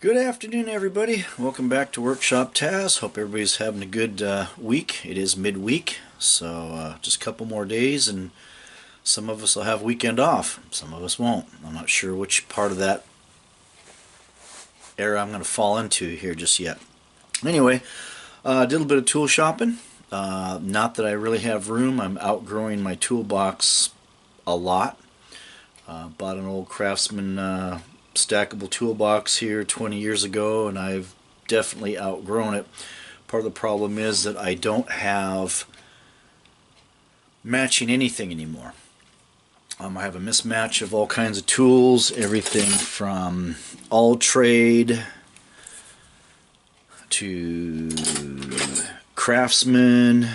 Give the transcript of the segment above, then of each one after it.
Good afternoon, everybody. Welcome back to Workshop Taz. Hope everybody's having a good week. It is midweek, so just a couple more days, and some of us will have weekend off. Some of us won't. I'm not sure which part of that era I'm going to fall into here just yet. Anyway, did a little bit of tool shopping. Not that I really have room. I'm outgrowing my toolbox a lot. Bought an old Craftsman stackable toolbox here 20 years ago, and I've definitely outgrown it. Part of the problem is that I don't have matching anything anymore. I have a mismatch of all kinds of tools, everything from all trade to Craftsman.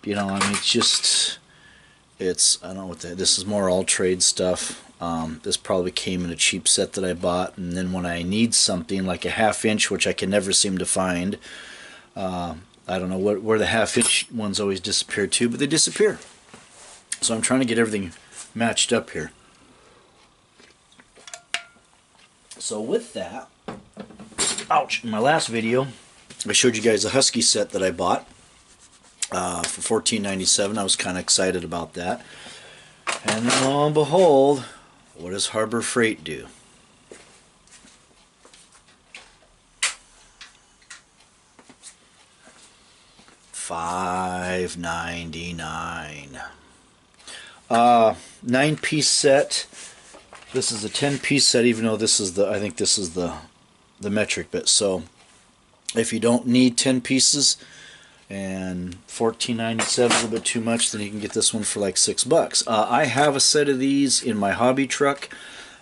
You know, I mean, I don't know what this is, more all trade stuff. This probably came in a cheap set that I bought, and then when I need something like a half-inch, which I can never seem to find, I don't know where the half-inch ones always disappear to, but they disappear. So I'm trying to get everything matched up here. So with that, ouch, in my last video I showed you guys a Husky set that I bought for $14.97. I was kind of excited about that, and lo and behold, what does Harbor Freight do? $5.99. 9-piece set. This is a 10-piece set, even though this is I think this is the metric bit. So if you don't need 10 pieces and $14.97 is a little bit too much, then you can get this one for like $6. I have a set of these in my hobby truck,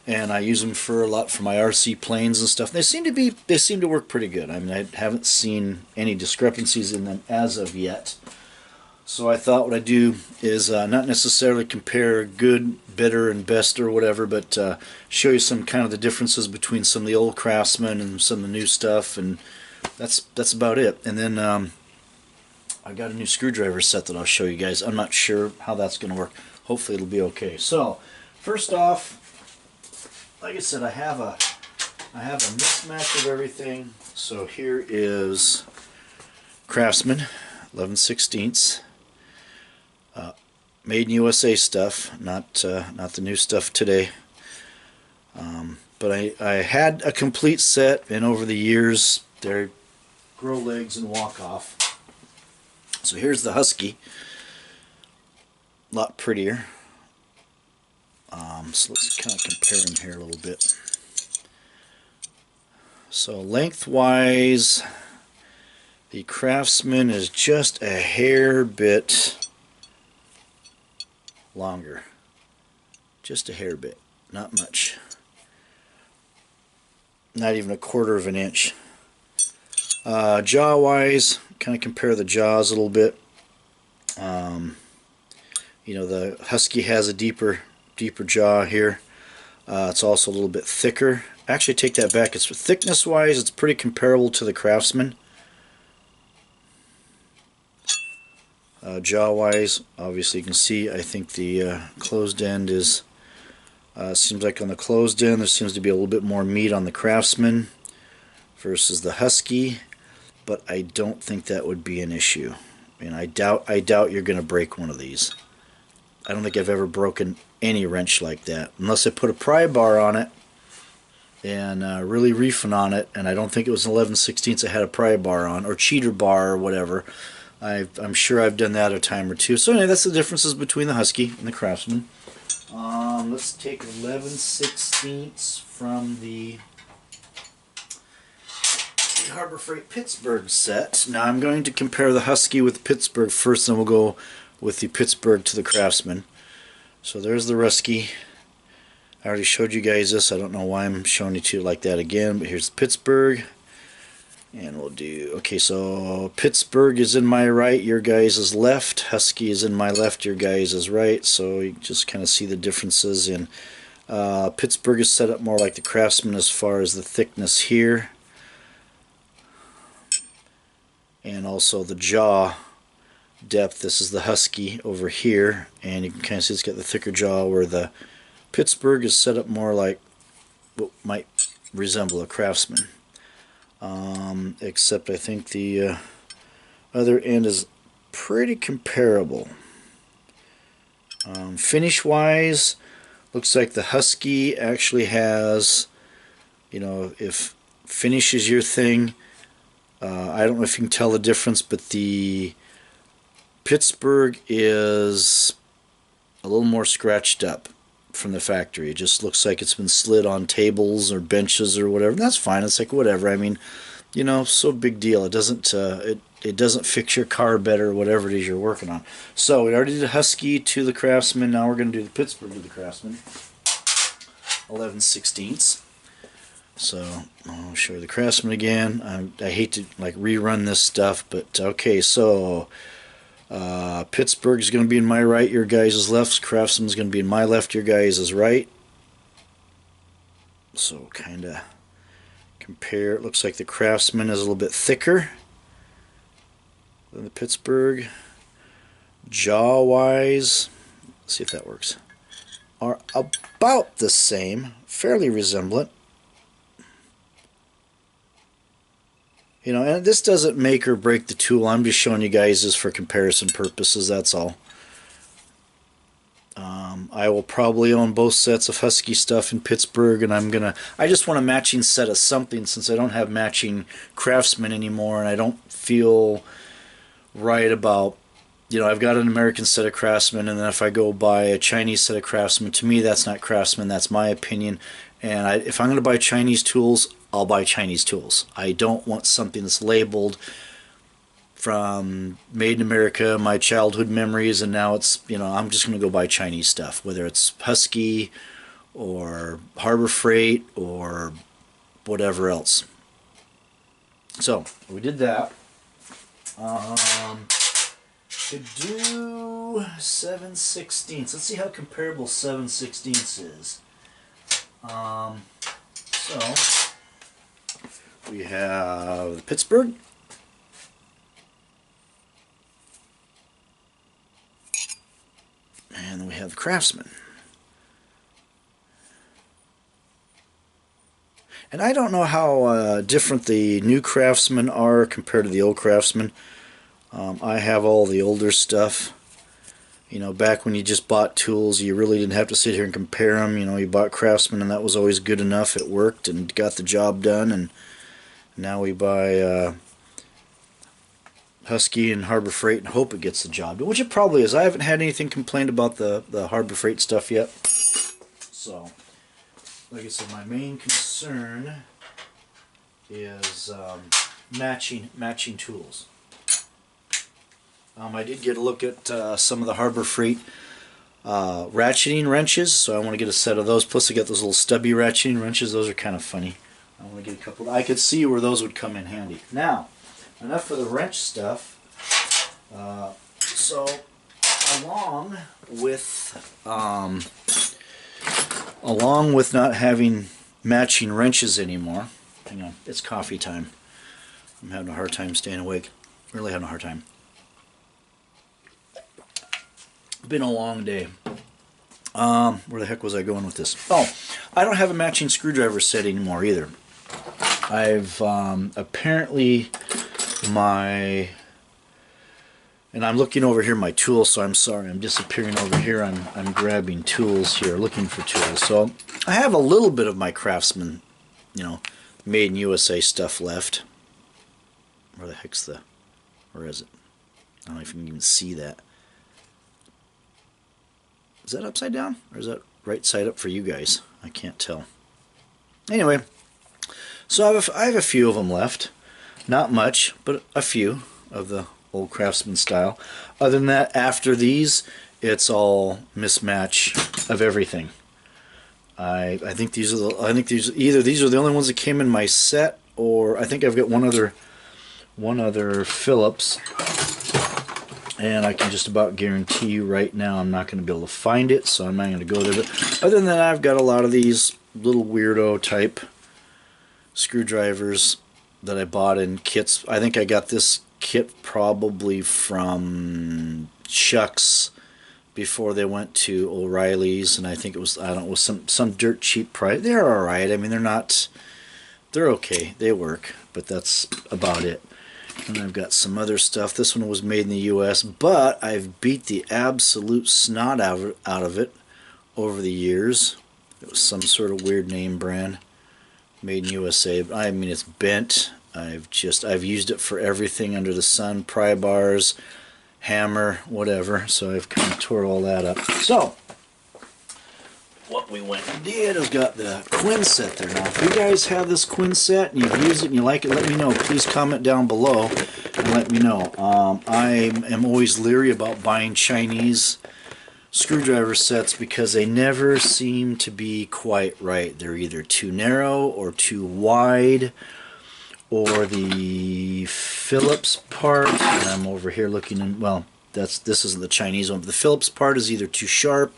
and I use them for a lot for my RC planes and stuff. They seem to work pretty good. I mean, I haven't seen any discrepancies in them as of yet. So I thought what I'd do is not necessarily compare good, better, and best or whatever, but show you some kind of the differences between some of the old Craftsman and some of the new stuff, and that's about it. And then I got a new screwdriver set that I'll show you guys. I'm not sure how that's going to work. Hopefully it'll be okay. So first off, like I said, I have a mismatch of everything. So here is Craftsman 11/16, made in USA stuff, not the new stuff today. But I had a complete set, and over the years they grow legs and walk off. So here's the Husky, a lot prettier. So let's kind of compare them here a little bit. So lengthwise, the Craftsman is just a hair bit longer. Just a hair bit, not much. Not even a quarter of an inch. Jaw-wise, kind of compare the jaws a little bit. You know, the Husky has a deeper jaw here. It's also a little bit thicker. Actually, take that back. It's thickness-wise, it's pretty comparable to the Craftsman. Jaw-wise, obviously you can see, I think the closed end is, seems like on the closed end there seems to be a little bit more meat on the Craftsman versus the Husky, but I don't think that would be an issue. And I doubt you're going to break one of these. I don't think I've ever broken any wrench like that, unless I put a pry bar on it and really reefing on it, and I don't think it was an 11/16 I had a pry bar on, or cheater bar or whatever. I'm sure I've done that a time or two. So anyway, that's the differences between the Husky and the Craftsman. Let's take 11/16 from the Harbor Freight Pittsburgh set. Now I'm going to compare the Husky with Pittsburgh first, then we'll go with the Pittsburgh to the Craftsman. So there's the Husky. I already showed you guys this. I don't know why I'm showing it to you like that again, but here's the Pittsburgh. And we'll do, okay, so Pittsburgh is in my right, your guys is left. Husky is in my left, your guys is right. So you just kind of see the differences in Pittsburgh is set up more like the Craftsman as far as the thickness here. And also the jaw depth. This is the Husky over here, and you can kind of see it's got the thicker jaw where the Pittsburgh is set up more like what might resemble a Craftsman, except I think the other end is pretty comparable. Finish wise, looks like the Husky actually has, you know, if finish is your thing, I don't know if you can tell the difference, but the Pittsburgh is a little more scratched up from the factory. It just looks like it's been slid on tables or benches or whatever. And that's fine. It's like whatever. I mean, you know, so big deal. It doesn't it doesn't fix your car better or whatever it is you're working on. So we already did the Husky to the Craftsman. Now we're going to do the Pittsburgh to the Craftsman. 11/16. So I'll show you the Craftsman again. I hate to like rerun this stuff, but okay. So Pittsburgh is going to be in my right, your guys' left. Craftsman is going to be in my left, your guys' right. So kind of compare. It looks like the Craftsman is a little bit thicker than the Pittsburgh. Jaw-wise, let's see if that works, are about the same, fairly resemblant. You know, and this doesn't make or break the tool. I'm just showing you guys this for comparison purposes, that's all. I will probably own both sets of Husky stuff in Pittsburgh, and I just want a matching set of something since I don't have matching Craftsman anymore, and I don't feel right about, you know, I've got an American set of Craftsman, and then if I go buy a Chinese set of Craftsman, to me that's not Craftsman, that's my opinion. And if I'm going to buy Chinese tools, I'll buy Chinese tools. I don't want something that's labeled from Made in America, my childhood memories, and now it's, you know, I'm just going to go buy Chinese stuff, whether it's Husky or Harbor Freight or whatever else. So we did that. Could do 7/16. Let's see how comparable 7/16 is. So we have Pittsburgh, and then we have the Craftsman. And I don't know how different the new Craftsman are compared to the old Craftsman. I have all the older stuff. You know, back when you just bought tools, you really didn't have to sit here and compare them. You know, you bought Craftsman and that was always good enough. It worked and got the job done. And now we buy Husky and Harbor Freight and hope it gets the job done, which it probably is. I haven't had anything complained about the Harbor Freight stuff yet. So, like I said, my main concern is matching tools. I did get a look at some of the Harbor Freight ratcheting wrenches, so I want to get a set of those. Plus I got those little stubby ratcheting wrenches. Those are kind of funny. I want to get a couple. I could see where those would come in handy. Now, enough of the wrench stuff. So, along with not having matching wrenches anymore, hang on, it's coffee time. I'm having a hard time staying awake. Really having a hard time. Been a long day. Where the heck was I going with this? Oh, I don't have a matching screwdriver set anymore either. I've apparently and I'm looking over here my tools, so I'm sorry, I'm disappearing over here. I'm grabbing tools here, looking for tools. So I have a little bit of my Craftsman, you know, made in USA stuff left. Where the heck's where is it? I don't know if you can even see that. Is that upside down? Or is that right side up for you guys? I can't tell. Anyway, so I have a few of them left. Not much, but a few of the old Craftsman style. Other than that, after these, it's all mismatch of everything. I think these are either these are the only ones that came in my set, or I think I've got one other Phillips. And I can just about guarantee you right now I'm not going to be able to find it, so I'm not going to go there. But other than that, I've got a lot of these little weirdo type screwdrivers that I bought in kits. I think I got this kit probably from Chuck's before they went to O'Reilly's, and I think it was, I don't know, it was some dirt cheap price. They're all right. I mean, they're okay. They work, but that's about it. And I've got some other stuff. This one was made in the U.S., but I've beat the absolute snot out of it over the years. It was some sort of weird name brand, made in USA. I mean, it's bent. I've used it for everything under the sun, pry bars, hammer, whatever. So I've kind of tore all that up. So what we went and did is got the Quinn Set there. Now, if you guys have this Quinn Set and you've used it and you like it, let me know. Please comment down below and let me know. I am always leery about buying Chinese screwdriver sets because they never seem to be quite right. They're either too narrow or too wide, or the Phillips part, and I'm over here looking in, well, this isn't the Chinese one, but the Phillips part is either too sharp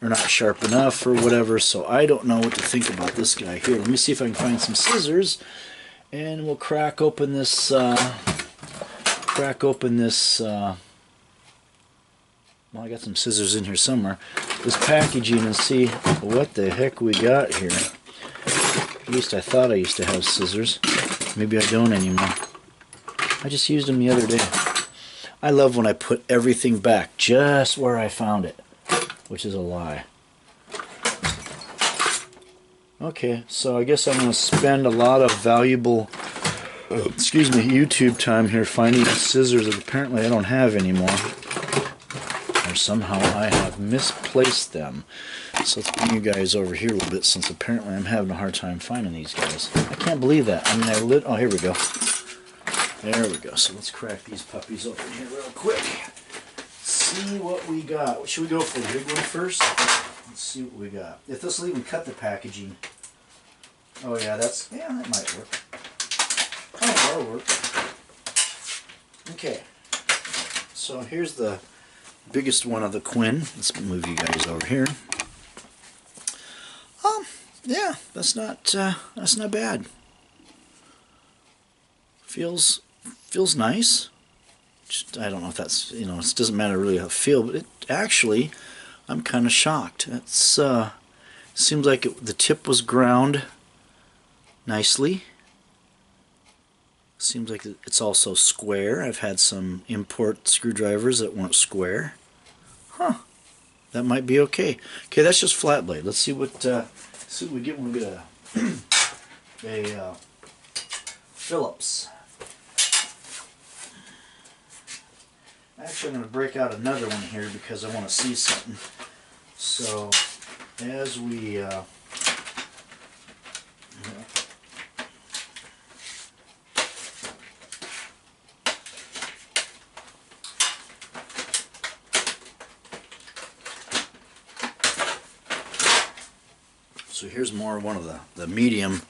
or not sharp enough or whatever, so I don't know what to think about this guy here. Let me see if I can find some scissors, and we'll crack open this, well, I got some scissors in here somewhere, this packaging, and see what the heck we got here. At least I thought I used to have scissors. Maybe I don't anymore. I just used them the other day. I love when I put everything back just where I found it, which is a lie. Okay, so I guess I'm going to spend a lot of valuable, YouTube time here finding scissors that apparently I don't have anymore. Or somehow I have misplaced them. So let's bring you guys over here a little bit, since apparently I'm having a hard time finding these guys. I can't believe that. I mean, oh, here we go. There we go. So let's crack these puppies open here real quick. See what we got. What should we go for? The big one first? Let's see what we got. If this will even cut the packaging. Oh yeah, that might work. Oh, that'll work. Okay. So here's the biggest one of the Quinn. Let's move you guys over here. Yeah, that's not bad. Feels nice. Just, I don't know if that's, it doesn't matter really how I feel, but it actually, I'm kind of shocked. It's seems like the tip was ground nicely. Seems like it's also square. I've had some import screwdrivers that weren't square. Huh. That might be okay. Okay, that's just flat blade. Let's see what we get when we get a Phillips. Actually, I'm going to break out another one here because I want to see something. So, as we so here's one of the medium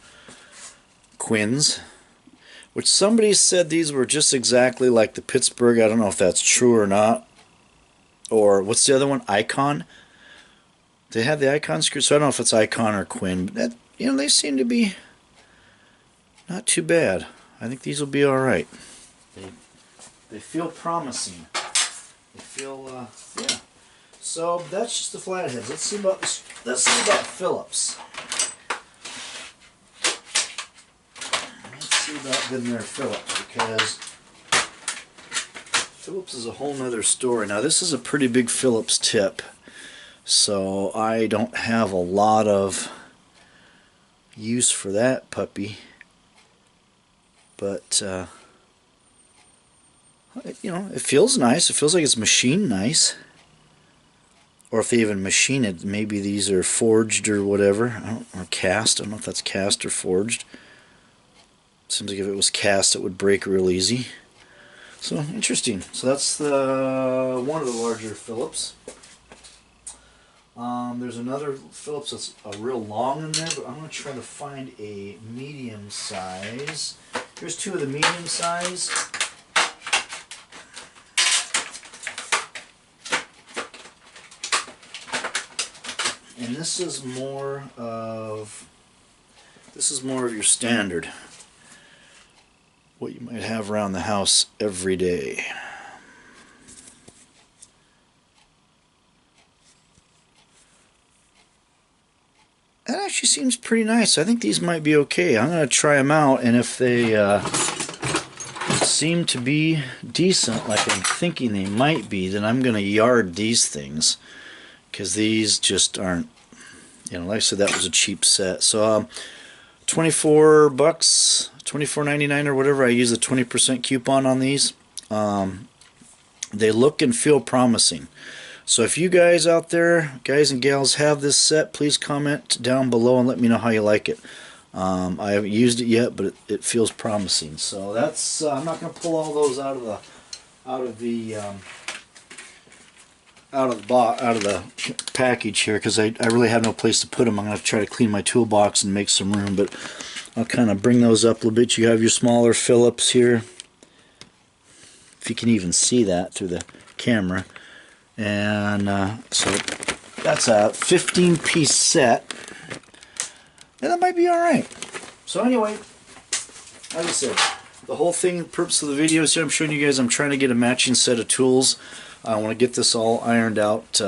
Quinns, which somebody said these were just exactly like the Pittsburgh. I don't know if that's true or not. Or what's the other one? Icon. They have the Icon screw, so I don't know if it's Icon or Quinn. But that, they seem to be not too bad. I think these will be all right. They feel promising. They feel yeah. So that's just the flatheads. Let's see about Phillips. Let's see about them there Phillips, because Phillips is a whole nother story. Now this is a pretty big Phillips tip, so I don't have a lot of use for that puppy. But it feels nice. It feels like it's machined nice. Or if they even machine it, maybe these are forged or whatever, or cast. I don't know if that's cast or forged. Seems like if it was cast, it would break real easy. So interesting. So that's one of the larger Phillips. There's another Phillips that's a real long in there, but I'm going to try to find a medium size. Here's two of the medium size. And this is more of your standard, what you might have around the house every day. that actually seems pretty nice. I think these might be okay. I'm going to try them out, and if they seem to be decent, like I'm thinking they might be, then I'm going to yard these things, because these just aren't, you know, like I said, that was a cheap set. So 24 bucks, $24.99 or whatever. I use a 20% coupon on these. They look and feel promising. So if you guys out there, guys and gals, have this set, please comment down below and let me know how you like it. I haven't used it yet, but it feels promising. So that's I'm not going to pull all those out of the package here, because I really have no place to put them. I'm going to try to clean my toolbox and make some room, but I'll kind of bring those up a little bit. You have your smaller Phillips here, if you can even see that through the camera. And so that's a 15-piece set, and that might be alright. So anyway, like I said, the whole thing, the purpose of the video is here, I'm showing you guys I'm trying to get a matching set of tools. I want to get this all ironed out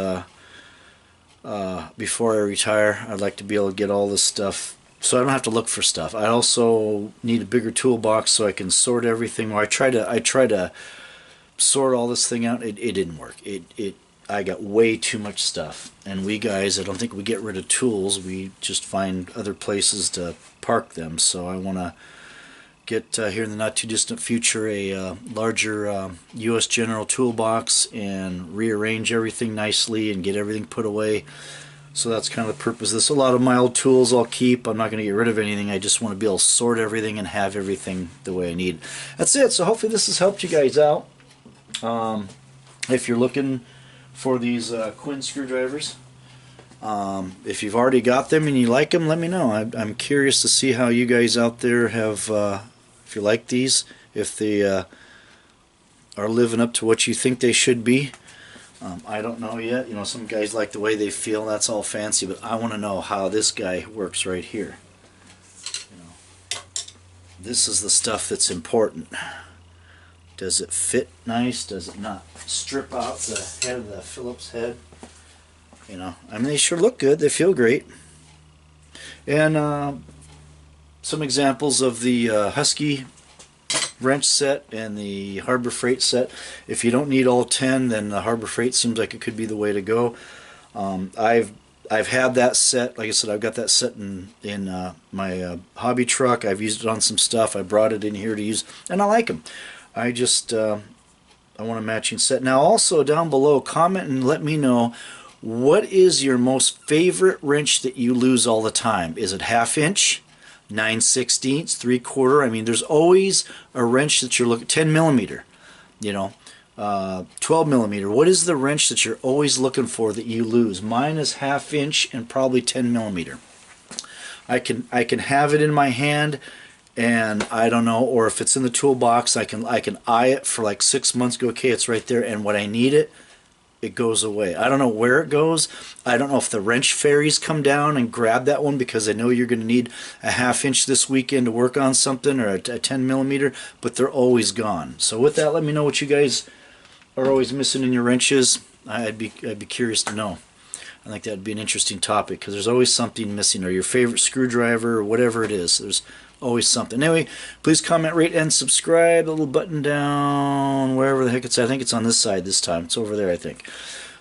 before I retire. I'd like to be able to get all this stuff so I don't have to look for stuff. I also need a bigger toolbox so I can sort everything. Or I try to sort all this thing out. It didn't work. I got way too much stuff, and we guys, I don't think we get rid of tools. We just find other places to park them. So I want to get here in the not too distant future a larger U.S. General toolbox and rearrange everything nicely and get everything put away. So that's kind of the purpose of this. A lot of my old tools I'll keep. I'm not going to get rid of anything. I just want to be able to sort everything and have everything the way I need. That's it. So hopefully this has helped you guys out. If you're looking for these Quinn screwdrivers, if you've already got them and you like them, let me know. I'm curious to see how you guys out there have, if you like these, if they are living up to what you think they should be. I don't know yet. You know, some guys like the way they feel. That's all fancy, but I want to know how this guy works right here. You know, this is the stuff that's important. Does it fit nice? Does it not strip out the head of the Phillips head? You know, I mean, they sure look good. They feel great. And some examples of the Husky wrench set and the Harbor Freight set. If you don't need all 10, then the Harbor Freight seems like it could be the way to go. I've had that set. Like I said, I've got that set in my hobby truck. I've used it on some stuff. I brought it in here to use, and I like them. I just I want a matching set. Now also down below, comment and let me know, what is your most favorite wrench that you lose all the time? Is it 1/2 inch, 9/16, 3/4? I mean, there's always a wrench that you're looking, 10 millimeter, you know, 12 millimeter. What is the wrench that you're always looking for that you lose? Mine is 1/2 inch and probably 10 millimeter. I can have it in my hand, and I don't know, or if it's in the toolbox, I can eye it for like 6 months, go, okay, it's right there, and when I need it, it goes away. I don't know where it goes. I don't know if the wrench fairies come down and grab that one, because I know you're going to need a 1/2 inch this weekend to work on something, or a 10 millimeter, but they're always gone. So with that, let me know what you guys are always missing in your wrenches. I'd be curious to know. I think that'd be an interesting topic, because there's always something missing, or your favorite screwdriver, or whatever it is. There's always something. Anyway, please comment, rate, and subscribe. The little button down wherever the heck it's at. I think it's on this side this time. It's over there, I think.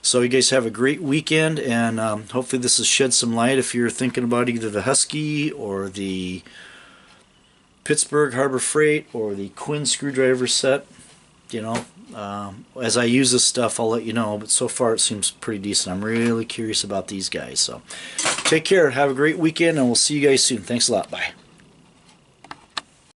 So you guys have a great weekend, and hopefully this has shed some light if you're thinking about either the Husky or the Pittsburgh Harbor Freight or the Quinn screwdriver set. You know, as I use this stuff, I'll let you know, but so far it seems pretty decent. I'm really curious about these guys. So take care, have a great weekend, and we'll see you guys soon. Thanks a lot. Bye.